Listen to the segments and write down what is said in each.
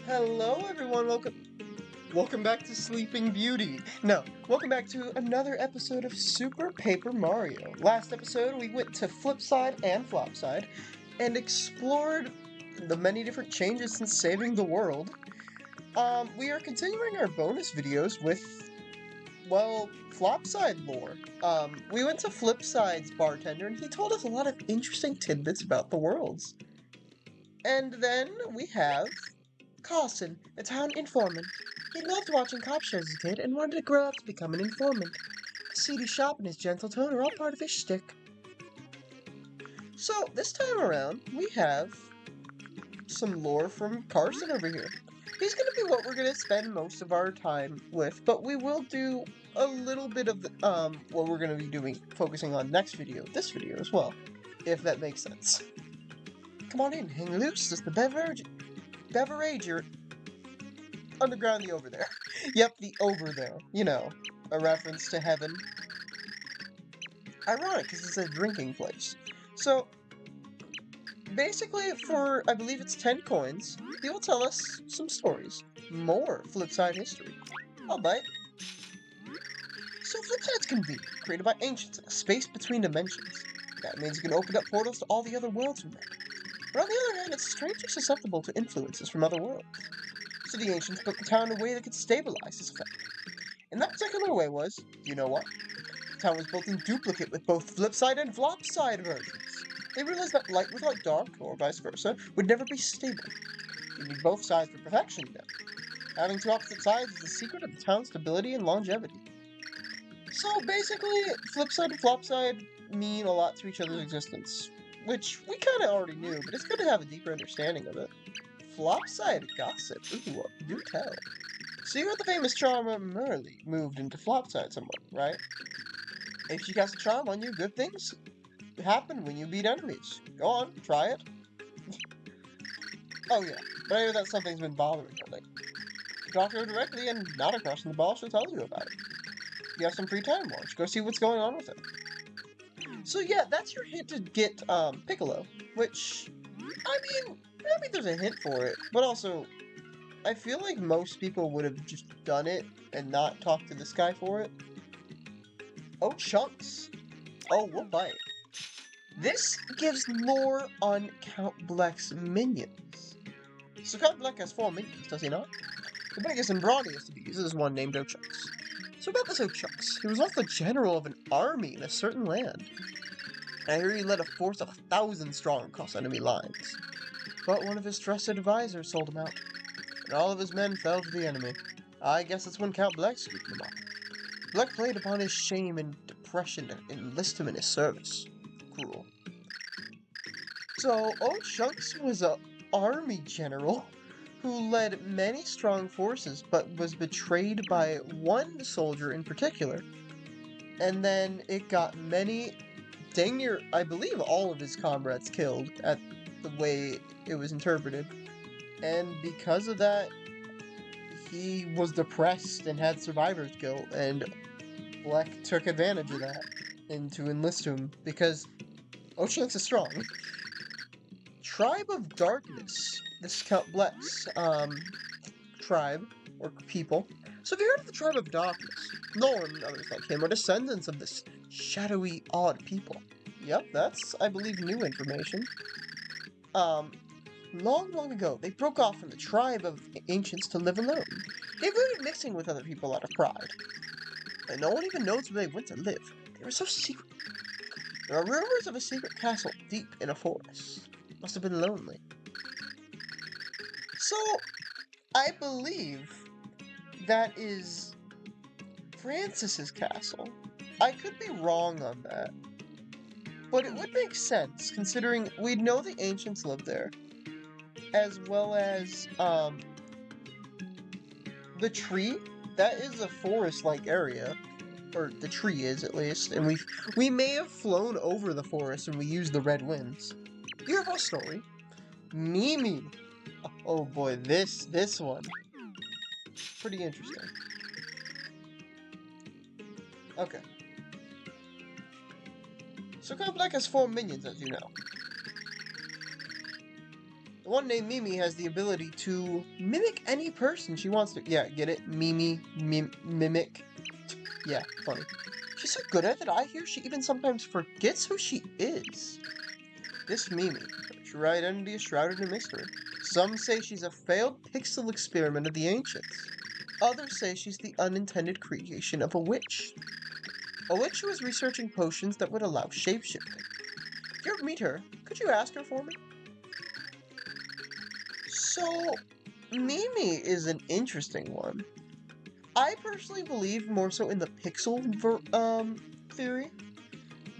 Hello everyone, welcome back to Sleeping Beauty. No, welcome back to another episode of Super Paper Mario. Last episode we went to Flipside and Flopside and explored the many different changes since saving the world. We are continuing our bonus videos with, well, Flopside lore. We went to Flipside's bartender and he told us a lot of interesting tidbits about the worlds. And then we have Carson, a town informant. He loved watching cop shows as a kid and wanted to grow up to become an informant. His seedy shop and his gentle tone are all part of his shtick. So, this time around, we have some lore from Carson over here. He's going to be what we're going to spend most of our time with, but we will do a little bit of what we're going to be focusing on this video as well, if that makes sense. Come on in, hang loose, it's the beverage you're underground the over there. Yep, the over there. You know, a reference to heaven. Ironic, because it's a drinking place. So, basically, for, I believe it's 10 coins, he will tell us some stories. More Flipside history. I'll bite. So, Flipside's convenient, created by ancients in a space between dimensions. That means you can open up portals to all the other worlds from there. But on the other hand, it's strangely susceptible to influences from other worlds. So the ancients built the town in a way that could stabilize this effect. And that particular way was, do you know what? The town was built in duplicate with both Flipside and Flopside versions. They realized that light without dark, or vice versa, would never be stable. You need both sides for perfection, then. Having two opposite sides is the secret of the town's stability and longevity. So basically, Flipside and Flopside mean a lot to each other's existence, which we kind of already knew, but it's good to have a deeper understanding of it. Flopside gossip. Ooh, do tell. So you heard the famous charmer Merly moved into Flopside somewhere, right? If she casts a charm on you, good things happen when you beat enemies. Go on, try it. Oh yeah, but I hear that something's been bothering her lately. Talk to her directly and not across the ball, she'll tell you about it. If you have some free time, why don't you go see what's going on with it? So yeah, that's your hint to get Piccolo, which, I mean, there's a hint for it, but also, I feel like most people would have just done it and not talked to this guy for it. Oh, Chunks. Oh, we'll bite. This gives lore on Count Bleck's minions. So Count Bleck has 4 minions, does he not? The biggest and brawniest of these is one named Ochunks. So about this Ochunks, he was once the general of an army in a certain land. I hear he led a force of 1,000 strong across enemy lines. But one of his trusted advisors sold him out, and all of his men fell to the enemy. I guess that's when Count Bleck scooped him up. Bleck played upon his shame and depression to enlist him in his service. Cruel. So, Chunks was an army general who led many strong forces, but was betrayed by one soldier in particular. And then it got many, dang near, I believe all of his comrades killed at the way it was interpreted. And because of that, he was depressed and had survivor's guilt, and Bleck took advantage of that and to enlist him because Ochunks is strong. Tribe of Darkness. This is Count Bleck's tribe or people. So have you heard of the Tribe of Darkness? Nolan and others like him are descendants of this shadowy, odd people. Yep, that's, I believe, new information. Long ago, they broke off from the tribe of ancients to live alone. They avoided mixing with other people out of pride. And no one even knows where they went to live. They were so secret. There are rumors of a secret castle deep in a forest. Must have been lonely. So, I believe that is Francis's castle. I could be wrong on that. But it would make sense, considering we know the ancients lived there. As well as, the tree. That is a forest-like area. Or the tree is, at least. And we may have flown over the forest and we used the red winds. You have a story. Mimi. Oh boy, this one. Pretty interesting. Okay. So Count Bleck has 4 minions, as you know. The one named Mimi has the ability to mimic any person she wants to. Yeah, get it? Mimic. Yeah, funny. She's so good at it, I hear she even sometimes forgets who she is. This Mimi, her true identity is shrouded in mystery. Some say she's a failed pixel experiment of the ancients. Others say she's the unintended creation of a witch. A witch who is researching potions that would allow shapeshifting. If you ever meet her, could you ask her for me? So, Mimi is an interesting one. I personally believe more so in the pixel theory,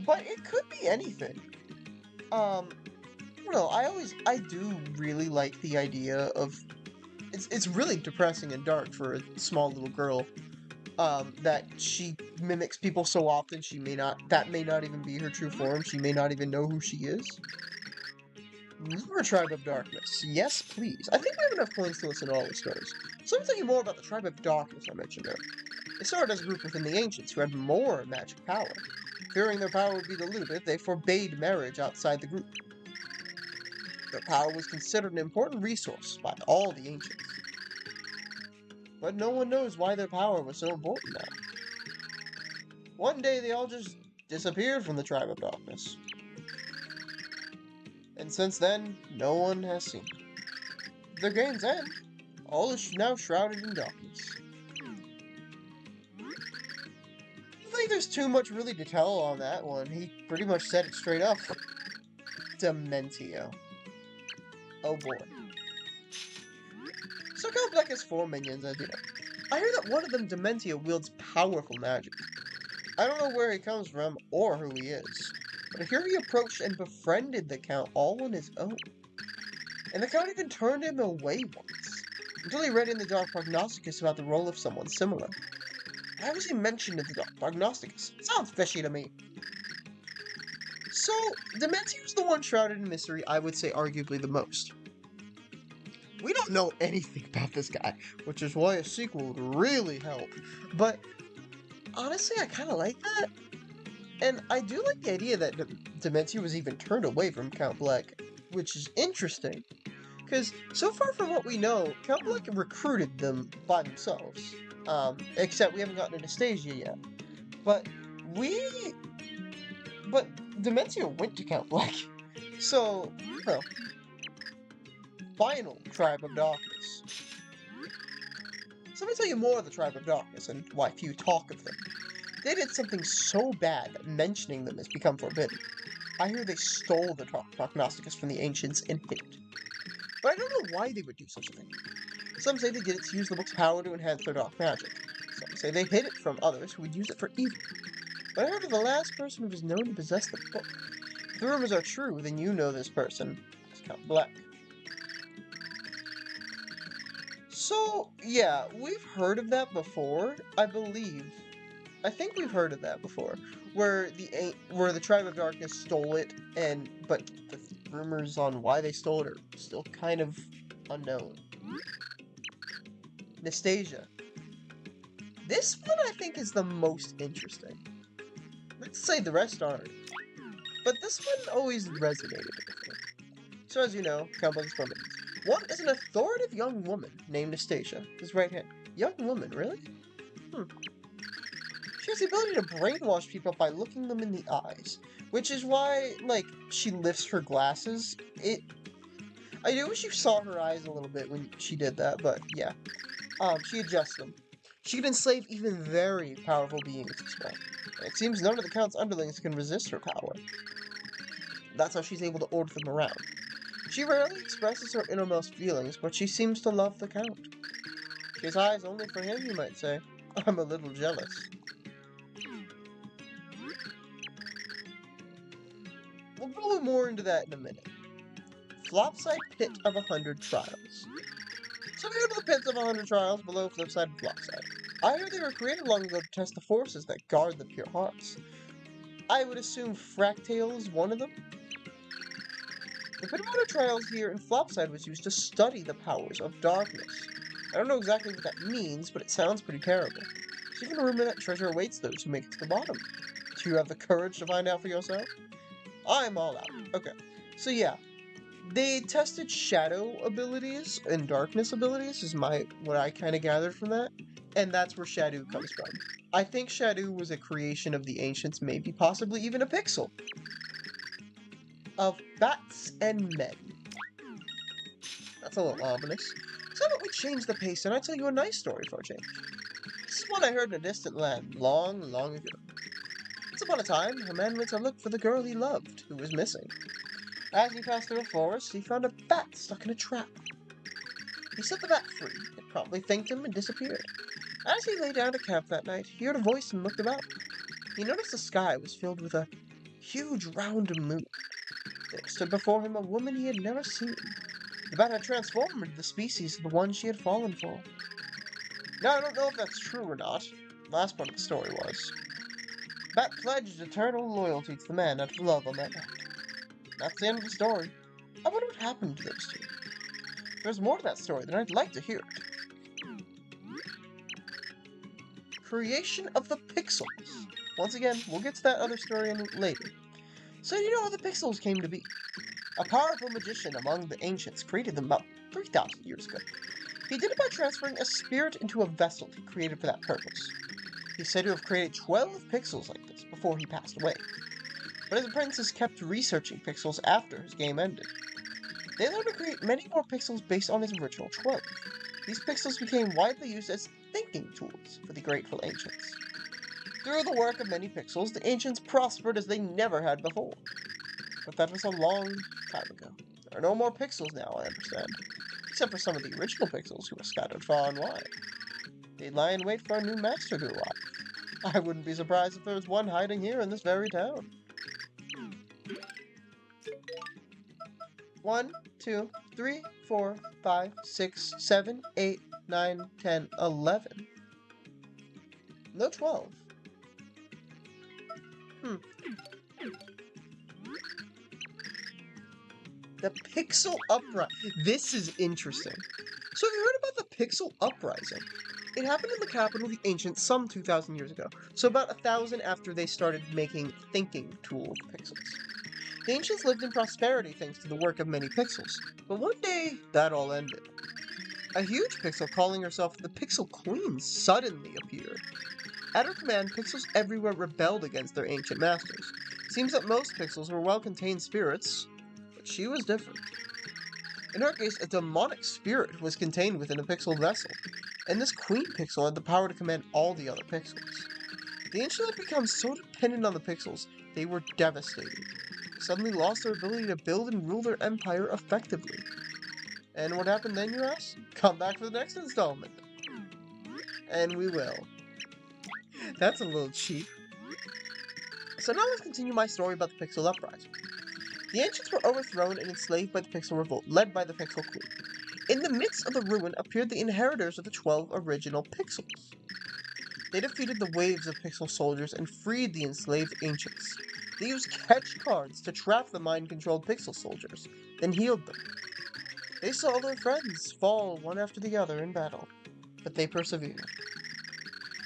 but it could be anything. I don't know, I do really like the idea of, it's really depressing and dark for a small little girl, that she mimics people so often that may not even be her true form, she may not even know who she is. More Tribe of Darkness. Yes, please. I think we have enough coins to listen to all the stories. So let me tell you more about the Tribe of Darkness I mentioned earlier. It started as a group within the Ancients who had more magic power. Fearing their power would be diluted, they forbade marriage outside the group. Their power was considered an important resource by all the Ancients. But no one knows why their power was so important now. One day they all just disappeared from the Tribe of Darkness. And since then, no one has seen them. Their game's end. All is now shrouded in darkness. I don't think there's too much really to tell on that one. He pretty much said it straight up. Dementio. Oh boy. So Count Black has 4 minions, as you know. I hear that one of them, Dementio, wields powerful magic. I don't know where he comes from or who he is, but I hear he approached and befriended the Count all on his own. And the Count even turned him away once, until he read in the Dark Prognosticus about the role of someone similar. Why was he mentioned in the Dark Prognosticus? Sounds fishy to me. So, Dementio's the one shrouded in mystery I would say arguably the most. We don't know anything about this guy, which is why a sequel would really help. But, honestly, I kind of like that. And I do like the idea that Dementio was even turned away from Count Black, which is interesting. Because, so far from what we know, Count Black recruited them by themselves. Except we haven't gotten Anastasia yet. But Dementio went to Count Black. So, well, final Tribe of Darkness. So let me tell you more of the Tribe of Darkness and why few talk of them. They did something so bad that mentioning them has become forbidden. I hear they stole the Prognosticus from the Ancients and hid it. But I don't know why they would do such a thing. Some say they did it to use the book's power to enhance their dark magic. Some say they hid it from others who would use it for evil. But I heard of the last person who was known to possess the book. If the rumors are true, then you know this person as Count Black. So, yeah, we've heard of that before, I believe. I think we've heard of that before, where the Tribe of Darkness stole it, but the rumors on why they stole it are still kind of unknown. Anastasia. This one I think is the most interesting. Let's say the rest aren't, but this one always resonated with me. So as you know, Count Black's permanent. One is an authoritative young woman named Anastasia, his right hand. Young woman, really? She has the ability to brainwash people by looking them in the eyes, which is why, like, she lifts her glasses. I do wish you saw her eyes a little bit when she did that, but yeah. She adjusts them. She can enslave even very powerful beings as well. And it seems none of the Count's underlings can resist her power. That's how she's able to order them around. She rarely expresses her innermost feelings, but she seems to love the Count. She has eyes only for him, you might say. I'm a little jealous. We'll go more into that in a minute. Flopside Pit of 100 Trials. So we go to the Pits of 100 Trials below Flipside and Flopside. I hear they were created long ago to test the forces that guard the pure hearts. I would assume Fractale is one of them. The Pit of 100 Trials here in Flopside was used to study the powers of darkness. I don't know exactly what that means, but it sounds pretty terrible. There's even a rumor that treasure awaits those who make it to the bottom. Do you have the courage to find out for yourself? I'm all out. Okay, so yeah. They tested shadow abilities and darkness abilities, is what I kind of gathered from that, and that's where Shadow comes from. I think Shadow was a creation of the ancients, maybe possibly even a pixel of bats and men. That's a little ominous. So how about we change the pace and I tell you a nice story for a change? This is one I heard in a distant land, long, long ago. Once upon a time, a man went to look for the girl he loved, who was missing. As he passed through a forest, he found a bat stuck in a trap. He set the bat free. It promptly thanked him and disappeared. As he lay down to camp that night, he heard a voice and looked about. He noticed the sky was filled with a huge round moon. There stood before him a woman he had never seen. The bat had transformed into the species of the one she had fallen for. Now, I don't know if that's true or not. The last part of the story was. Bat pledged eternal loyalty to the man out of love on that night. That's the end of the story. I wonder what happened to those two. There's more to that story, then I'd like to hear it. Creation of the pixels. Once again, we'll get to that other story later. So you know how the pixels came to be. A powerful magician among the ancients created them about 3,000 years ago. He did it by transferring a spirit into a vessel he created for that purpose. He's said to have created 12 pixels like this before he passed away. But his apprentices kept researching pixels after his game ended. They learned to create many more pixels based on his original 12. These pixels became widely used as thinking tools for the grateful ancients. Through the work of many pixels, the ancients prospered as they never had before. But that was a long time ago. There are no more pixels now, I understand. Except for some of the original pixels who are scattered far and wide. They lie in wait for a new master to arrive. I wouldn't be surprised if there was one hiding here in this very town. 1, 2, 3, 4, 5, 6, 7, 8, 9, 10, 11. No 12. The Pixel Uprising. This is interesting. So have you heard about the Pixel Uprising? It happened in the capital of the ancients some 2,000 years ago, so about 1,000 after they started making thinking tool pixels. The ancients lived in prosperity thanks to the work of many pixels, but one day, that all ended. A huge pixel calling herself the Pixel Queen suddenly appeared. At her command, pixels everywhere rebelled against their ancient masters. It seems that most pixels were well-contained spirits, but she was different. In her case, a demonic spirit was contained within a pixel vessel, and this queen pixel had the power to command all the other pixels. The ancients had become so dependent on the pixels, they were devastated. They suddenly lost their ability to build and rule their empire effectively. And what happened then, you ask? Come back for the next installment. And we will. That's a little cheap. So now let's continue my story about the Pixel Uprising. The ancients were overthrown and enslaved by the Pixel Revolt, led by the Pixel Queen. In the midst of the ruin appeared the inheritors of the 12 original pixels. They defeated the waves of pixel soldiers and freed the enslaved ancients. They used catch cards to trap the mind-controlled pixel soldiers, then healed them. They saw their friends fall one after the other in battle, but they persevered.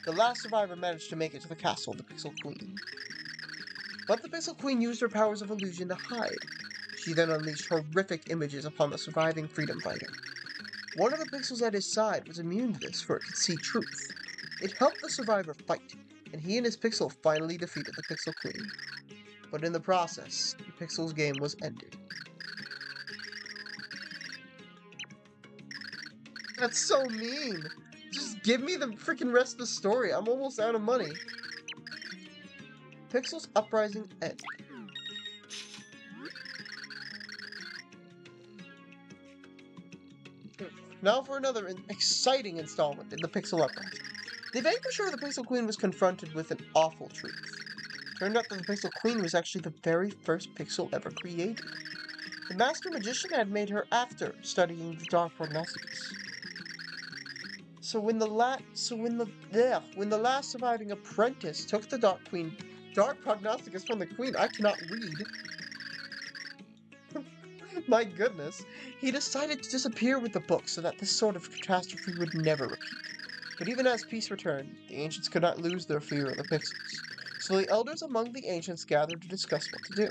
The last survivor managed to make it to the castle of the Pixel Queen. But the Pixel Queen used her powers of illusion to hide. She then unleashed horrific images upon the surviving freedom fighter. One of the pixels at his side was immune to this, for it could see truth. It helped the survivor fight, and he and his pixel finally defeated the Pixel Queen. But in the process, the pixel's game was ended. That's so mean! Just give me the freaking rest of the story. I'm almost out of money. Pixels Uprising end. Now for another exciting installment in the Pixel Uprising. The vanquisher of the Pixel Queen was confronted with an awful truth. It turned out that the Pixel Queen was actually the very first pixel ever created. The Master Magician had made her after studying the Dark Prognosticus. So when the last surviving apprentice took the Dark Prognosticus from the Queen, I cannot read. My goodness, he decided to disappear with the book so that this sort of catastrophe would never repeat. But even as peace returned, the ancients could not lose their fear of the pixels. So the elders among the ancients gathered to discuss what to do.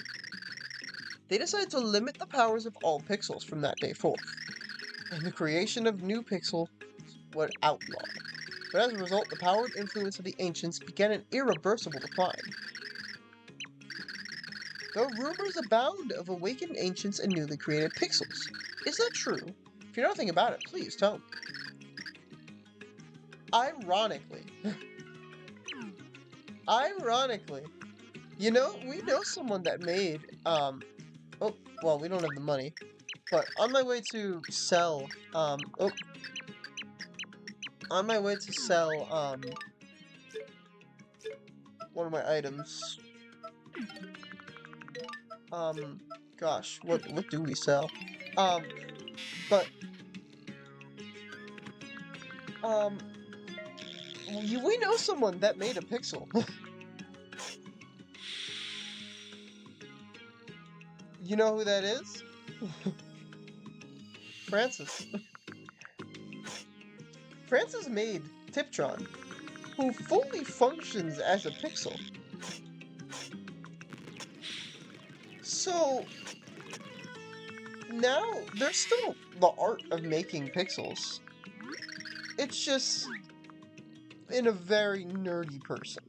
They decided to limit the powers of all pixels from that day forth, and the creation of new pixel was outlawed. But as a result, the power and influence of the ancients began an irreversible decline. Though rumors abound of awakened ancients and newly created pixels. Is that true? If you know anything about it, please tell me. Ironically, we know someone that made, oh, well, we don't have the money, but on my way to sell, one of my items, gosh, what do we sell? But, we know someone that made a pixel. You know who that is? Francis. Francis made Tiptron, who fully functions as a pixel. So, now, there's still the art of making pixels. It's just in a very nerdy person.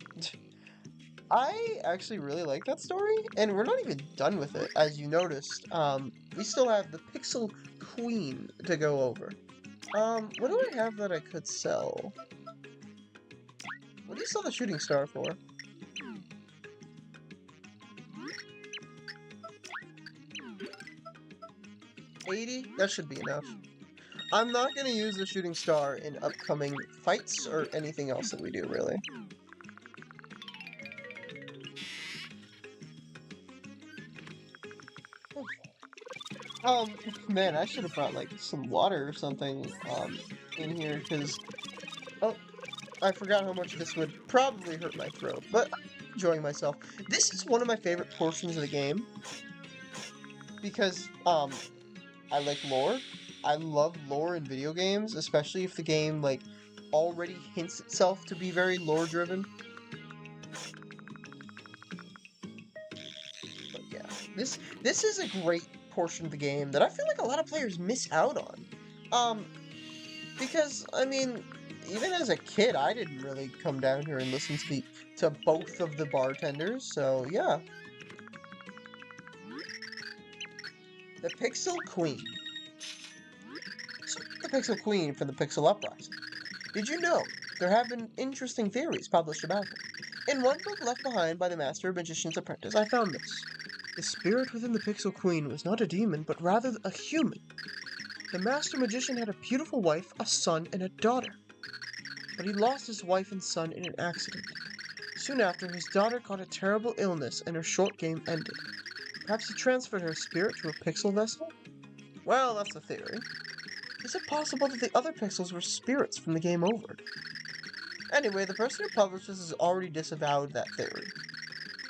I actually really like that story, and we're not even done with it, as you noticed. We still have the Pixel Queen to go over. What do I have that I could sell? What do you sell the shooting star for? 80? That should be enough. I'm not going to use the shooting star in upcoming fights or anything else that we do, really. Man, I should have brought, like, some water or something, in here, because... Oh, I forgot how much this would probably hurt my throat, but I'm enjoying myself. This is one of my favorite portions of the game, because, I like lore. I love lore in video games, especially if the game, like, already hints itself to be very lore-driven. But yeah, this is a great portion of the game that I feel like a lot of players miss out on. Because, I mean, even as a kid, I didn't really come down here and listen to both of the bartenders, so yeah. The Pixel Queen. So, the Pixel Queen from the Pixel Uprising. Did you know there have been interesting theories published about them? In one book left behind by the Master Magician's Apprentice, I found this. The spirit within the Pixel Queen was not a demon, but rather a human. The Master Magician had a beautiful wife, a son, and a daughter. But he lost his wife and son in an accident. Soon after, his daughter caught a terrible illness and her short game ended. Perhaps he transferred her spirit to a pixel vessel? Well, that's a theory. Is it possible that the other pixels were spirits from the game over? Anyway, the person who published this has already disavowed that theory.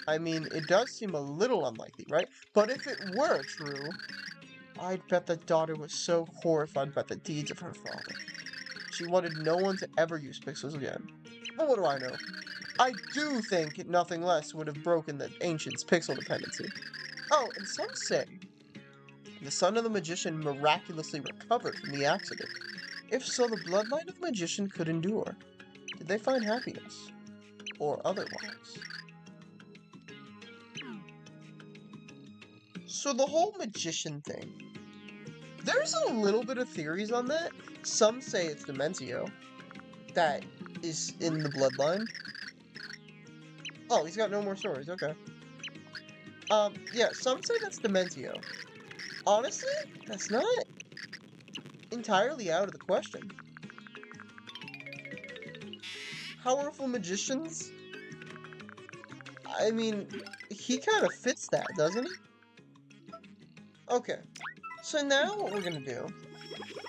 I mean, it does seem a little unlikely, right? But if it were true, I'd bet the daughter was so horrified by the deeds of her father. She wanted no one to ever use pixels again. But what do I know? I do think nothing less would have broken the ancients' pixel dependency. Oh, and some say the son of the magician miraculously recovered from the accident. If so, the bloodline of the magician could endure. Did they find happiness? Or otherwise? So the whole magician thing. There's a little bit of theories on that. Some say it's Dementio that is in the bloodline. Oh, he's got no more stories, okay. Yeah, some say that's Dementio. Honestly, that's not entirely out of the question. Powerful magicians? I mean, he kind of fits that, doesn't he? Okay, so now what we're gonna do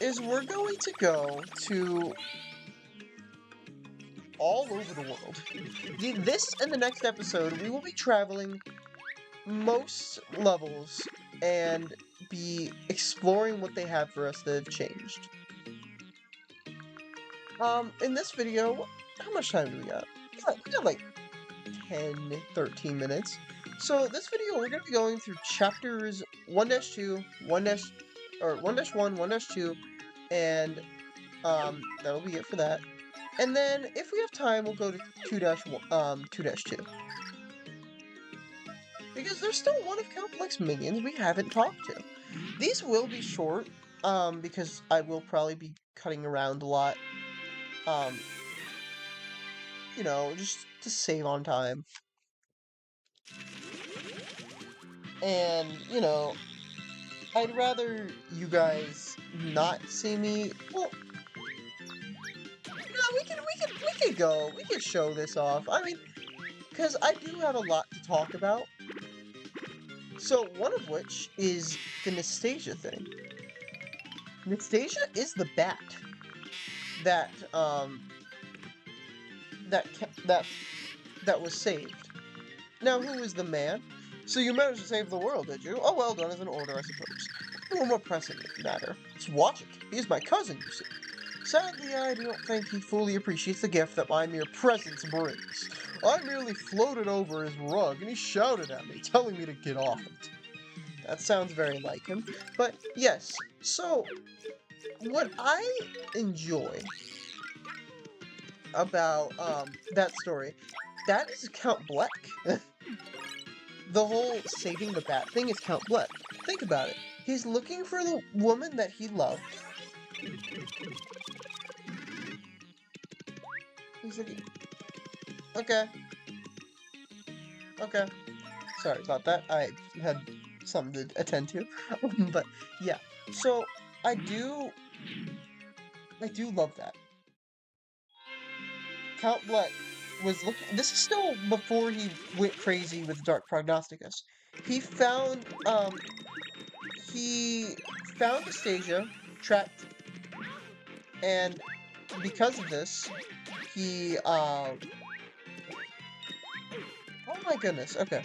is we're going to go to all over the world. This and the next episode, we will be traveling most levels and be exploring what they have for us that have changed. In this video, how much time do we got? We got like 10, 13 minutes. So this video, we're going to be going through chapters 1-2, 1 or 1-1, 1-2, and that'll be it for that. And then if we have time, we'll go to 2-2. Because there's still one of Count Blick's minions we haven't talked to. These will be short, because I will probably be cutting around a lot. You know, just to save on time. And, you know, I'd rather you guys not see me. Well, no, we could show this off. I mean, because I do have a lot to talk about. So, one of which is the Nastasia thing. Nastasia is the bat that, that was saved. Now, who is the man? So you managed to save the world, did you? Oh, well done as an order, I suppose. A little more pressing matter. Let's watch it. He is my cousin, you see. Sadly, I don't think he fully appreciates the gift that my mere presence brings. I merely floated over his rug, and he shouted at me, telling me to get off it. That sounds very like him. But, yes, so, what I enjoy about, that story, that is Count Bleck. The whole saving the bat thing is Count Bleck. Think about it. He's looking for the woman that he loved. He's looking... Okay. Okay. Sorry about that. I had something to attend to. But, yeah. So, I do love that. Count Bleck was looking... This is still before he went crazy with Dark Prognosticus. He found Anastasia, trapped, and because of this, he, oh my goodness, okay.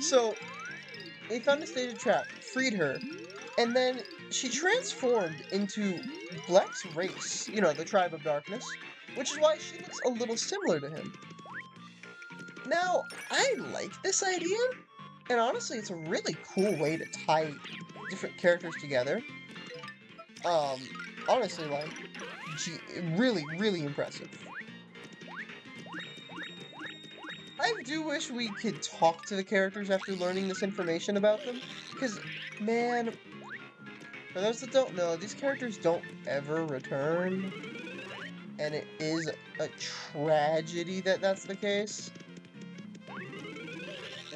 So, he found Anastasia trapped, freed her, and then she transformed into Bleck's race, you know, the Tribe of Darkness, which is why she looks a little similar to him. Now, I like this idea, and honestly, it's a really cool way to tie different characters together. Honestly, like, really, really impressive. I do wish we could talk to the characters after learning this information about them, because, man, for those that don't know, these characters don't ever return, and it is a tragedy that that's the case.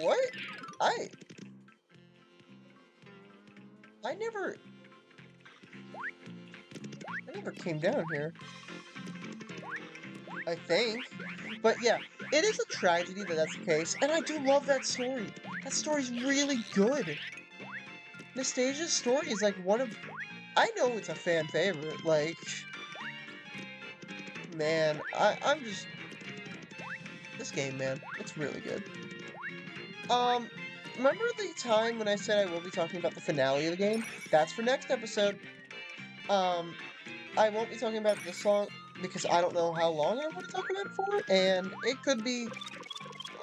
What? I never came down here. I think. But yeah, it is a tragedy that that's the case, and I do love that story. That story's really good. Nastasia's story is like one of... I know it's a fan favorite, like... Man, I'm just... This game, man, it's really good. Remember the time when I said I will be talking about the finale of the game? That's for next episode. I won't be talking about the song because I don't know how long I want to talk about it for, and it could be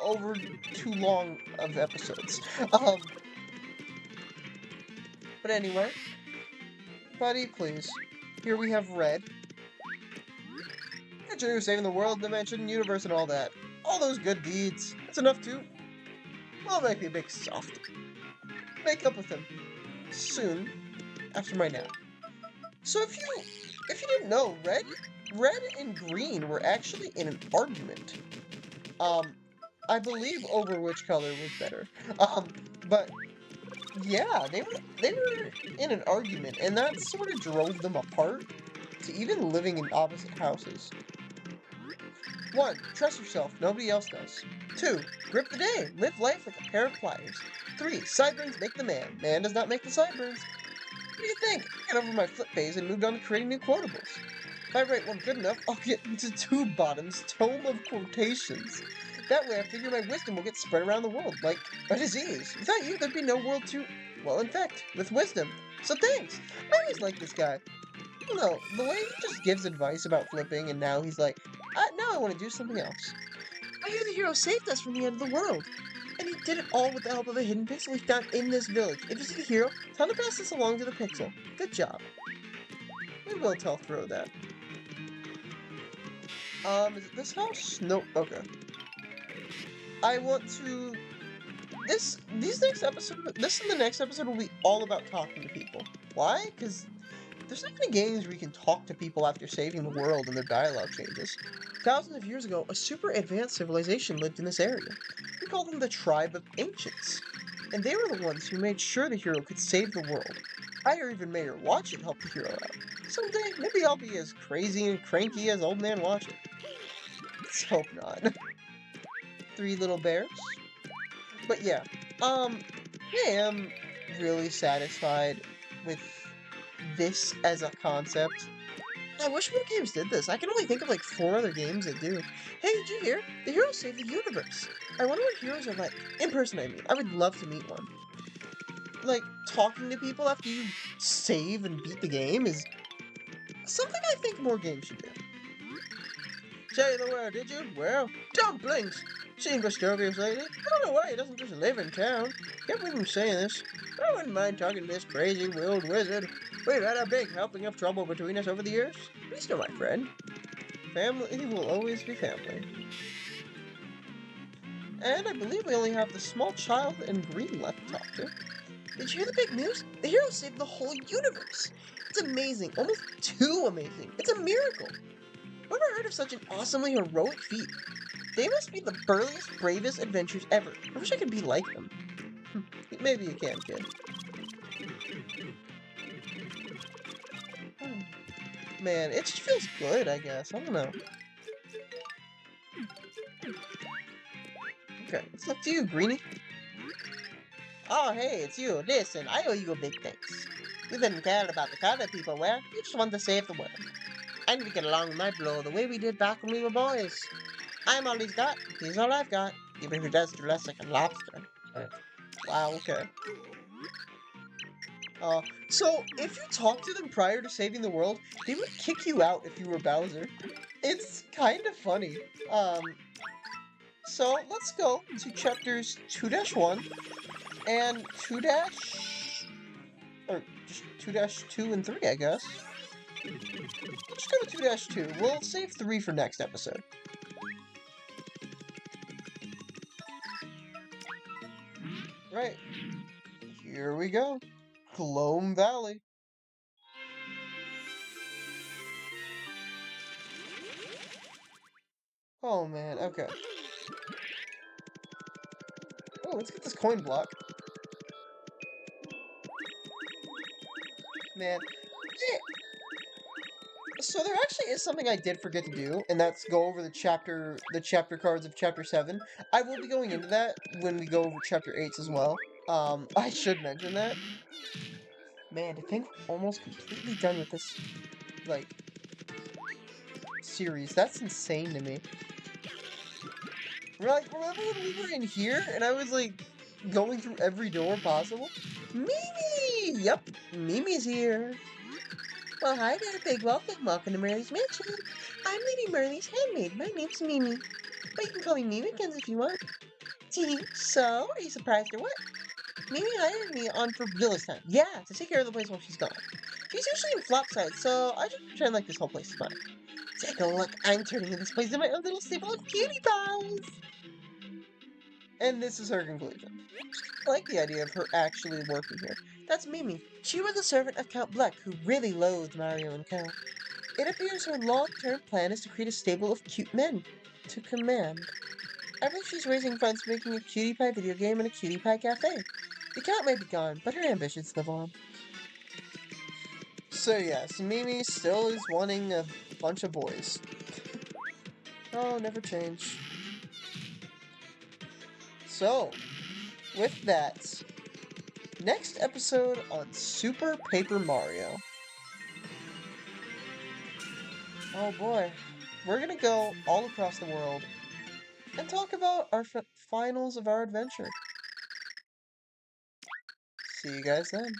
over too long of episodes. But anyway, buddy, please. Here we have Red. You're saving the world, dimension, universe, and all that. All those good deeds. That's enough too. I'll make me a big soft. Make up with him soon after my nap. So if you didn't know, Red and Green were actually in an argument. I believe over which color was better. But yeah, they were in an argument, and that sort of drove them apart to even living in opposite houses. 1. Trust yourself. Nobody else does. 2. Grip the day. Live life with a pair of pliers. 3. Sideburns make the man. Man does not make the sideburns. What do you think? I got over my flip phase and moved on to creating new quotables. If I write one good enough, I'll get into Two Bottoms' Tome of Quotations. That way I figure my wisdom will get spread around the world, like a disease. Without you, there'd be no world to, well, infect with wisdom. So thanks. I always like this guy. I don't know, the way he just gives advice about flipping, and now he's like, now I want to do something else. I hear the hero saved us from the end of the world, and he did it all with the help of a hidden pixel we found in this village. If you see a hero, tell him to pass this along to the pixel. Good job. We will tell Throw that. Is it this house? Nope. Okay. I want to... This and the next episode will be all about talking to people. Why? Because there's not many games where you can talk to people after saving the world and their dialogue changes. Thousands of years ago, a super advanced civilization lived in this area. We call them the Tribe of Ancients. And they were the ones who made sure the hero could save the world. I or even Mayor Watchet helped the hero out. Someday, maybe I'll be as crazy and cranky as Old Man Watchet. Let's hope not. 3 little bears. But yeah, I am really satisfied with this as a concept. I wish more games did this. I can only think of like 4 other games that do. Hey, did you hear? The heroes saved the universe. I wonder what heroes are like. In person, I mean. I would love to meet one. Like, talking to people after you save and beat the game is something I think more games should do. Say the word, did you? Well, dumplings! Seeing Gustovius lately? I don't know why he doesn't just live in town. Can't believe I'm saying this. I wouldn't mind talking to this crazy world wizard. We've had a big helping of trouble between us over the years. He's still my friend. Family will always be family. And I believe we only have the small child in green left to talk to. Did you hear the big news? The hero saved the whole universe. It's amazing. Almost too amazing. It's a miracle. Whoever heard of such an awesomely heroic feat? They must be the burliest, bravest adventurers ever. I wish I could be like them. Maybe you can, kid. Man, it just feels good, I guess. I don't know. Okay, it's up to you, Greenie. Oh, hey, it's you. Listen, I owe you a big thanks. You didn't care about the color people wear. You just wanted to save the world. I need to get along with my bro the way we did back when we were boys. I'm all he's got. He's all I've got. Even if he does dress like a lobster. Wow, okay. So, if you talk to them prior to saving the world, they would kick you out if you were Bowser. It's kind of funny. So, let's go to chapters 2-1 and 2- or just 2-2 and 3, I guess. Let's go to 2-2. We'll save 3 for next episode. Right. Here we go. Gloam Valley. Oh man, okay. Oh, let's get this coin block. Man. So there actually is something I did forget to do, and that's go over the chapter cards of chapter 7. I will be going into that when we go over chapter 8 as well. I should mention that. Man, to think we're almost completely done with this, like, series. That's insane to me. Like, remember when we were in here, and I was, like, going through every door possible? Mimi! Yep, Mimi's here. Well, hi there, big welcome. Welcome to Merly's Mansion. I'm Lady Merly's handmaid. My name's Mimi. But you can call me Mimikins if you want. Gee, so, are you surprised or what? Mimi hired me on for Villa's time. Yeah, to take care of the place while she's gone. She's usually in Flopside, so I just pretend like this whole place is mine. Take a look, I'm turning this place into my own little stable of cutie pies! And this is her conclusion. I like the idea of her actually working here. That's Mimi. She was a servant of Count Bleck, who really loathed Mario and Count. It appears her long-term plan is to create a stable of cute men to command. I believe she's raising funds for making a cutie pie video game and a cutie pie cafe. The Count may be gone, but her ambitions live on. So yes, Mimi still is wanting a bunch of boys. Oh, never change. So, with that, next episode on Super Paper Mario. Oh boy, we're gonna go all across the world and talk about our finals of our adventure. See you guys then.